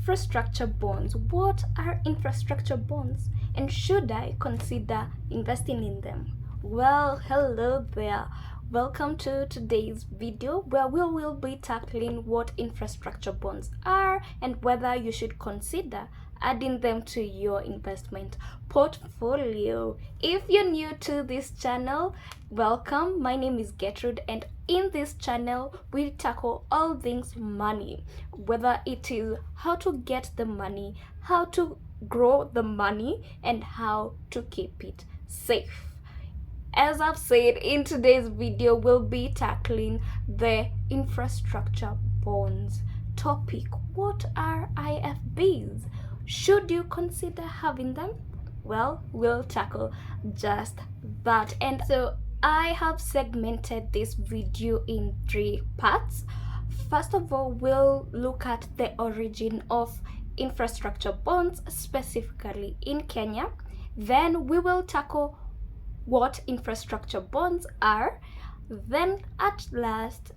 Infrastructure bonds. What are infrastructure bonds, and should I consider investing in them? Well, hello there. Welcome to today's video where we will be tackling what infrastructure bonds are and whether you should consider adding them to your investment portfolio. If you're new to this channel, welcome. My name is Gertrude, and in this channel we tackle all things money, whether it is how to get the money, how to grow the money, and how to keep it safe. As I've said, in today's video we'll be tackling the infrastructure bonds topic. What are IFBs? Should you consider having them? Well, we'll tackle just that. And so I have segmented this video in 3 parts. First of all, we'll look at the origin of infrastructure bonds, specifically in Kenya. Then we will tackle what infrastructure bonds are. Then at last,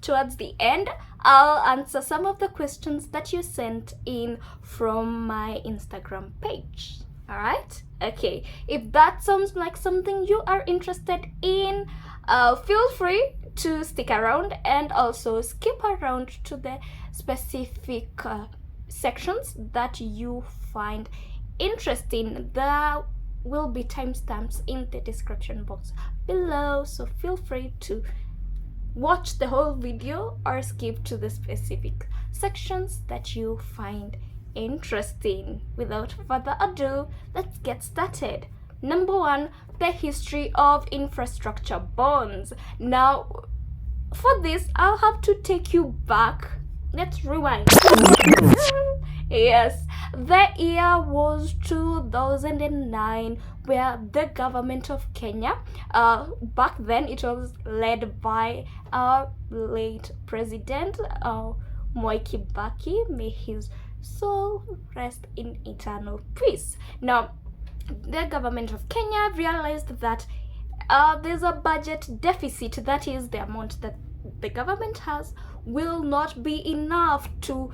towards the end, I'll answer some of the questions that you sent in from my Instagram page. All right? Okay, if that sounds like something you are interested in, feel free to stick around and also skip around to the specific sections that you find interesting. There will be timestamps in the description box below, so feel free to watch the whole video or skip to the specific sections that you find interesting. Without further ado, let's get started. Number 1, the history of infrastructure bonds. Now, for this, I'll have to take you back. Let's rewind. Yes, the year was 2009, where the government of Kenya, back then it was led by our late president, Mwai Kibaki. May his soul rest in eternal peace. Now, the government of Kenya realized that there's a budget deficit, that is, the amount that the government has will not be enough to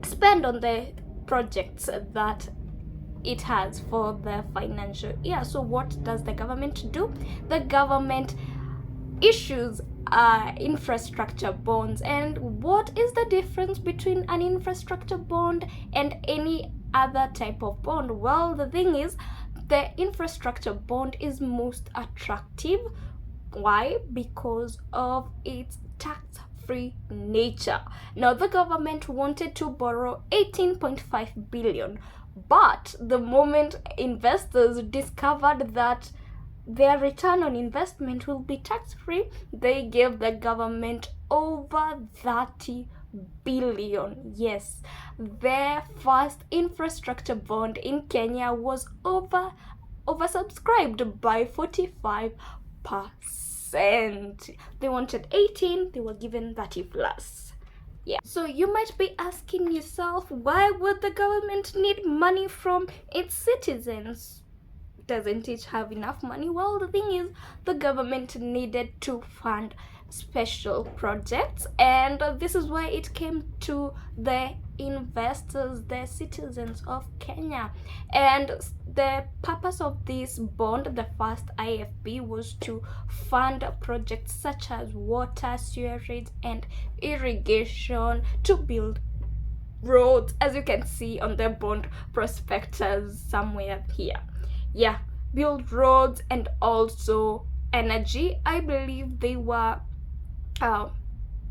spend on the projects that it has for the financial year. So what does the government do? The government issues infrastructure bonds. And what is the difference between an infrastructure bond and any other type of bond? Well, the thing is, the infrastructure bond is most attractive. Why? Because of its tax-free nature. Now, the government wanted to borrow 18.5 billion, but the moment investors discovered that their return on investment will be tax-free, they gave the government over 30 billion. Yes, their first infrastructure bond in Kenya was oversubscribed by 45%. They wanted 18, they were given 30 plus. Yeah. So you might be asking yourself, why would the government need money from its citizens? Doesn't it have enough money? Well, the thing is, the government needed to fund special projects, and this is why it came to the investors, the citizens of Kenya. And the purpose of this bond, the first IFB, was to fund projects such as water, sewerage, and irrigation, to build roads, as you can see on the bond prospectus somewhere here. Yeah, build roads and also energy. I believe they were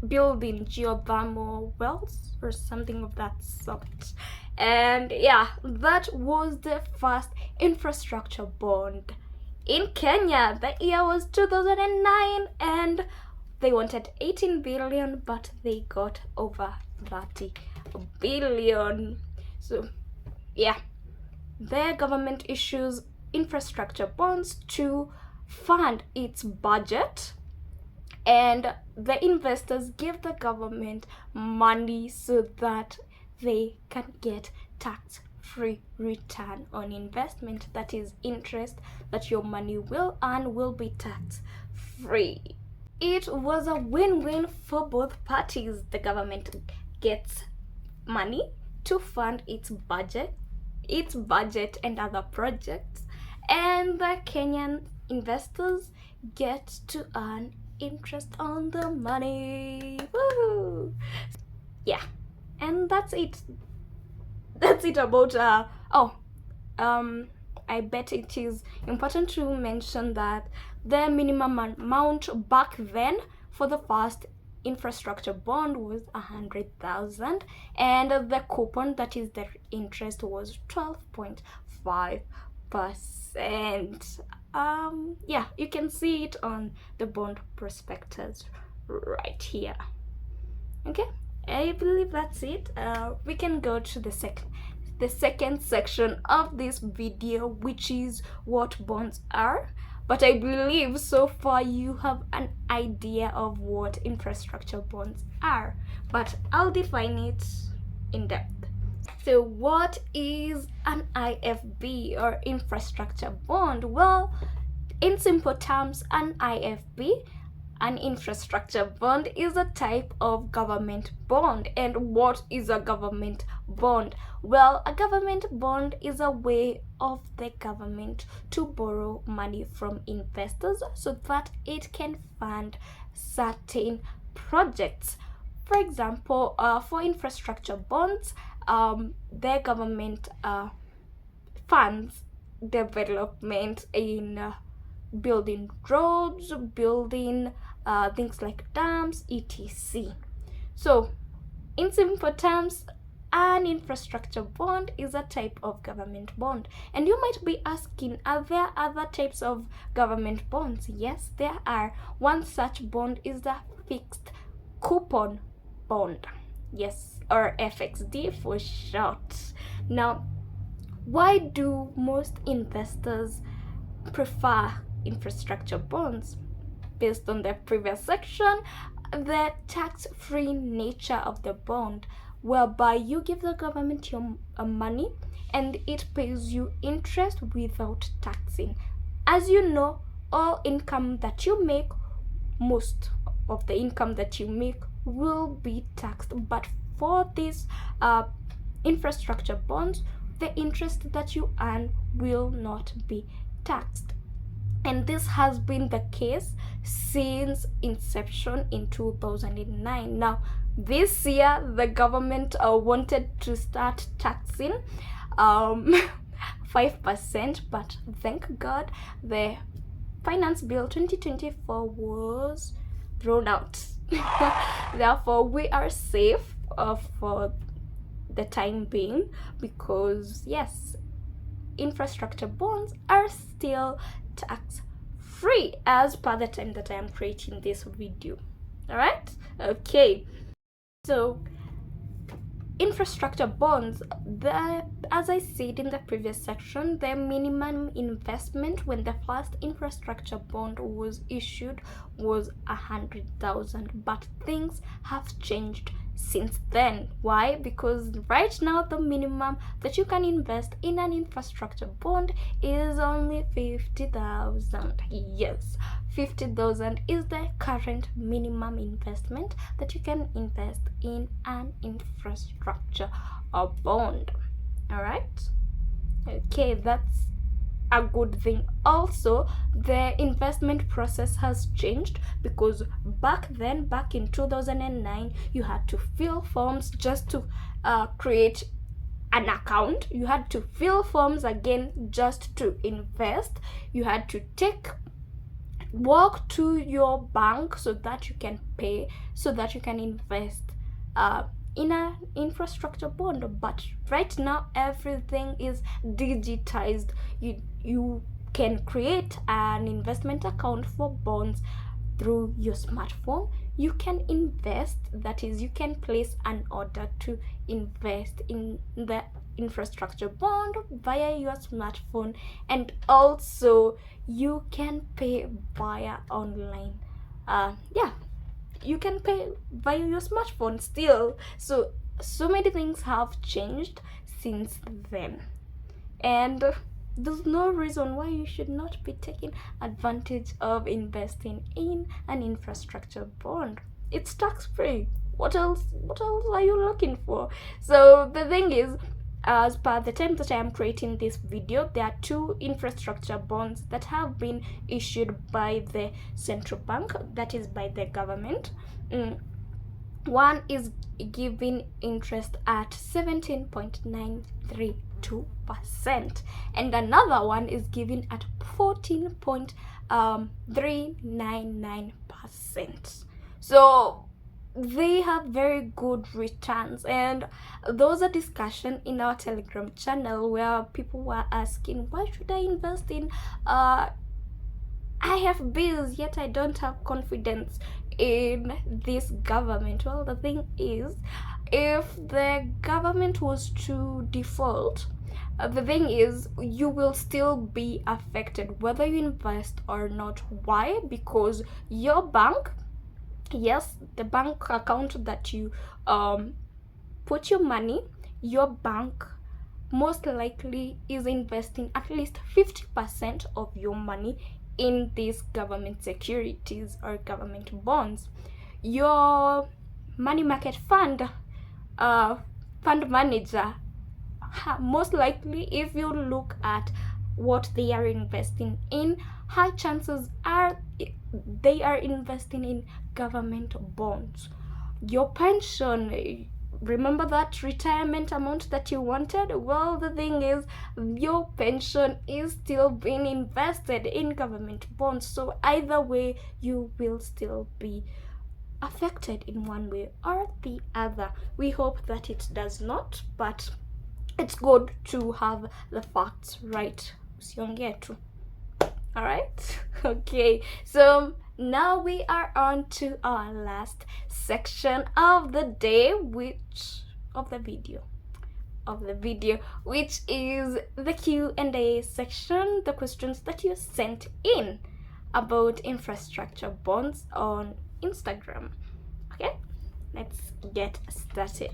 building geothermal wells or something of that sort. And yeah, that was the first infrastructure bond in Kenya. The year was 2009, and they wanted 18 billion, but they got over 30 billion. So yeah, the government issues infrastructure bonds to fund its budget, and the investors give the government money so that they can get tax-free return on investment. That is, interest that your money will earn will be tax-free. It was a win-win for both parties. The government gets money to fund its budget and other projects, and the Kenyan investors get to earn interest on the money. Woo! Yeah, and that's it about I bet it is important to mention that the minimum amount back then for the first infrastructure bond was 100,000, and the coupon, that is the interest, was 12.5%. Yeah, you can see it on the bond prospectus right here. Okay, I believe that's it. We can go to the second section of this video, which is what bonds are. But I believe so far you have an idea of what infrastructure bonds are, but I'll define it in depth. So what is an IFB, or infrastructure bond? Well, in simple terms, an IFB, an infrastructure bond, is a type of government bond. And what is a government bond? Well, a government bond is a way of the government to borrow money from investors so that it can fund certain projects. For example, for infrastructure bonds, the government funds development in building roads, building things like dams, etc. So, in simple terms, an infrastructure bond is a type of government bond. And you might be asking, are there other types of government bonds? Yes, there are. One such bond is the fixed coupon bond. Yes, or FXD for short. Now, why do most investors prefer infrastructure bonds? Based on the previous section, the tax-free nature of the bond, whereby you give the government your money and it pays you interest without taxing. As you know, all income that you make, most of the income that you make will be taxed, but for these infrastructure bonds, the interest that you earn will not be taxed. And this has been the case since inception in 2009. Now, this year, the government wanted to start taxing 5%, but thank God the Finance Bill 2024 was thrown out. Therefore, we are safe for the time being, because yes, infrastructure bonds are still tax free as per the time that I am creating this video. All right, okay. So infrastructure bonds, as I said in the previous section, the minimum investment when the first infrastructure bond was issued was 100,000, but things have changed since then. Why? Because right now the minimum that you can invest in an infrastructure bond is only 50,000. Yes, 50,000 is the current minimum investment that you can invest in an infrastructure or bond. All right, okay, that's a good thing. Also, the investment process has changed, because back in 2009, you had to fill forms just to create an account. You had to fill forms again just to invest. You had to walk to your bank so that you can pay, so that you can invest in an infrastructure bond. But right now everything is digitized. You can create an investment account for bonds through your smartphone. You can invest, that is, you can place an order to invest in the infrastructure bond via your smartphone, and also you can pay via online. Yeah, you can pay via your smartphone still. So many things have changed since then, and there's no reason why you should not be taking advantage of investing in an infrastructure bond. It's tax free. What else are you looking for? So the thing is, as per the time that I am creating this video, there are 2 infrastructure bonds that have been issued by the central bank, that is by the government. One is giving interest at 17.932%, and another one is giving at 14.399%. So they have very good returns, and those are discussion in our Telegram channel where people were asking, why should I invest in IFBs, yet I don't have confidence in this government? Well, the thing is, if the government was to default, the thing is, you will still be affected whether you invest or not. Why? Because your bank, yes, the bank account that you put your money, your bank most likely is investing at least 50% of your money in these government securities or government bonds. Your money market fund manager, most likely, if you look at what they are investing in, high chances are they are investing in government bonds. Your pension, remember that retirement amount that you wanted? Well, the thing is, your pension is still being invested in government bonds. So either way, you will still be affected in one way or the other. We hope that it does not, but it's good to have the facts right. Usiongee tu. All right. Okay, so now we are on to our last section of the day, which which is the Q&A section, the questions that you sent in about infrastructure bonds on Instagram. Okay, let's get started.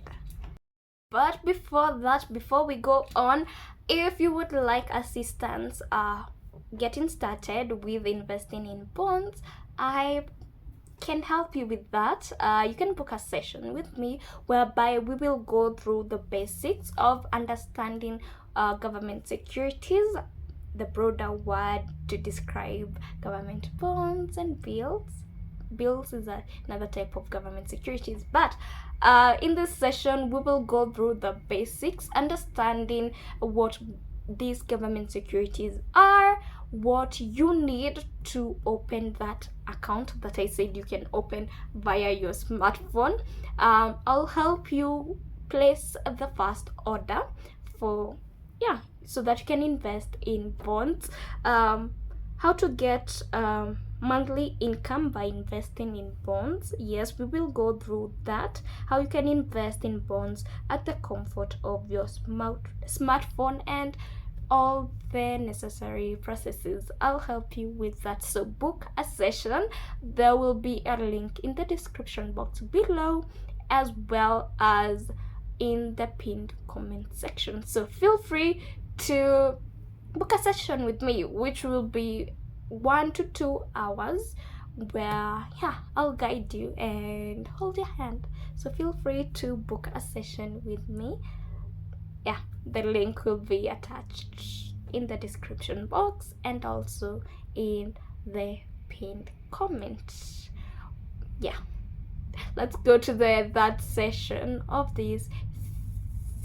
But before that, before we go on, if you would like assistance getting started with investing in bonds, I can help you with that. You can book a session with me whereby we will go through the basics of understanding government securities, the broader word to describe government bonds and bills. Bills is another type of government securities, but in this session we will go through the basics, understanding what these government securities are, what you need to open that account that I said you can open via your smartphone. I'll help you place the first order for so that you can invest in bonds, how to get monthly income by investing in bonds. Yes, we will go through that, how you can invest in bonds at the comfort of your smartphone and all the necessary processes. I'll help you with that. So book a session. There will be a link in the description box below, as well as in the pinned comment section. So feel free to book a session with me, which will be 1 to 2 hours, where I'll guide you and hold your hand. So feel free to book a session with me. The link will be attached in the description box and also in the pinned comment. Let's go to the third session of this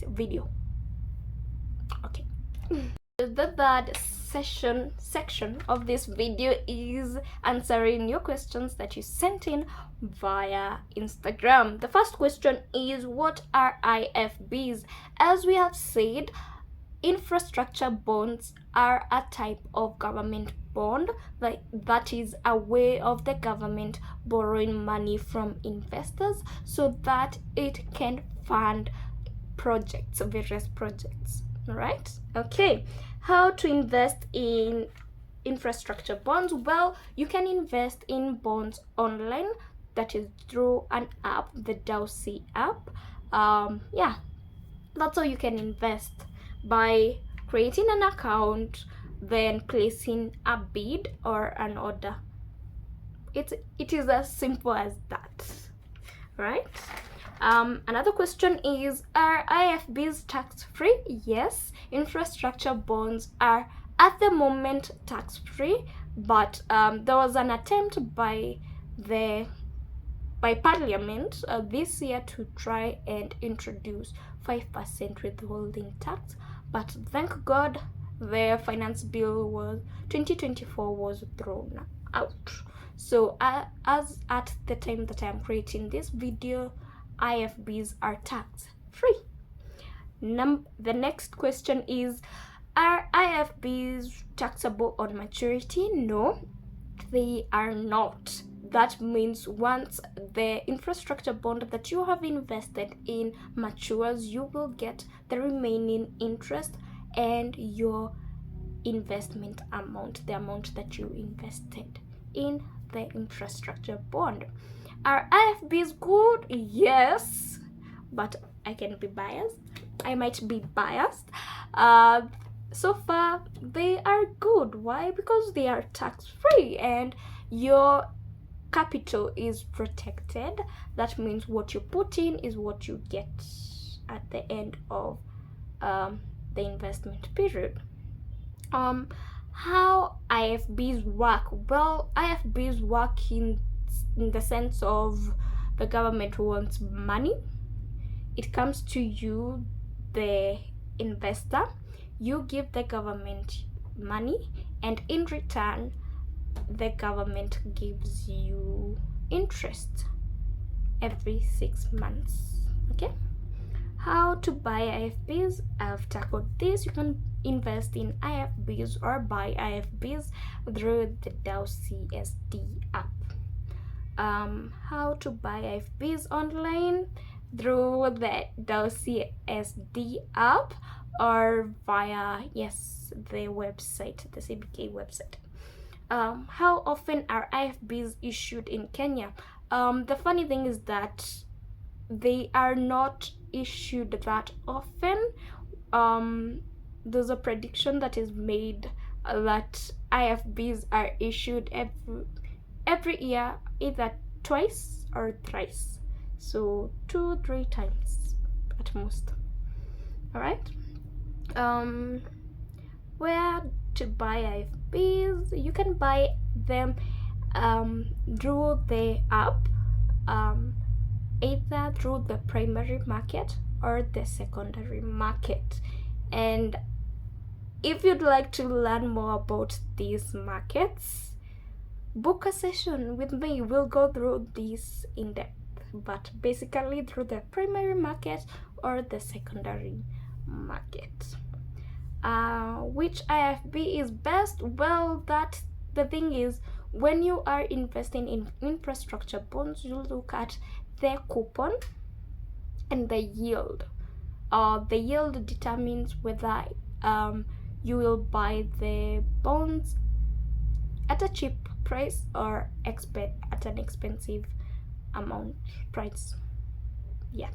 video. Okay. The third section of this video is answering your questions that you sent in via Instagram. The first question is, what are IFBs? As we have said, infrastructure bonds are a type of government bond, that is a way of the government borrowing money from investors so that it can fund various projects. Right? Okay. How to invest in infrastructure bonds? Well, you can invest in bonds online, that is through an app, the Dowsy app. That's how you can invest, by creating an account, then placing a bid or an order. It is as simple as that, right? Another question is, are IFBs tax-free? Yes, infrastructure bonds are at the moment tax-free, but there was an attempt by Parliament this year to try and introduce 5% withholding tax, but thank God the finance bill 2024 was thrown out. So as at the time that I am creating this video, IFBs are tax free. The next question is, are IFBs taxable on maturity? No, they are not. That means once the infrastructure bond that you have invested in matures, you will get the remaining interest and your investment amount, the amount that you invested in the infrastructure bond. Are IFBs good? Yes, but I can be biased. I might be biased. So far, they are good. Why? Because they are tax-free and your capital is protected. That means what you put in is what you get at the end of the investment period. How IFBs work? Well, IFBs work in the sense of the government wants money. It comes to you, the investor. You give the government money, and in return, the government gives you interest every 6 months. Okay, how to buy IFBs? I've tackled this. You can invest in IFBs or buy IFBs through the DAO CSD app. How to buy IFBs online? Through the DAO CSD app or via the website, the CBK website. How often are IFBs issued in Kenya? The funny thing is that they are not issued that often. There's a prediction that is made that IFBs are issued every year, either twice or thrice, so 2-3 times at most. All right. Where to buy IFBs? You can buy them through the app, either through the primary market or the secondary market. And if you'd like to learn more about these markets, book a session with me. We'll go through this in depth, but basically through the primary market or the secondary market. Which IFB is best? Well, the thing is, when you are investing in infrastructure bonds, you look at the coupon and the yield. The yield determines whether you will buy the bonds at a cheap price or at an expensive price. Yeah.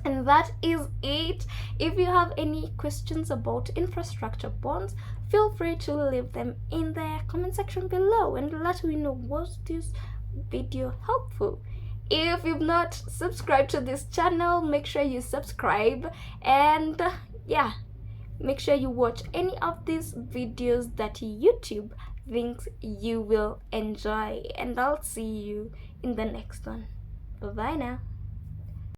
And that is it. If you have any questions about infrastructure bonds, feel free to leave them in the comment section below and let me know, was this video helpful? If you've not subscribed to this channel, make sure you subscribe, and make sure you watch any of these videos that YouTube thinks you will enjoy, and I'll see you in the next one. Bye bye now.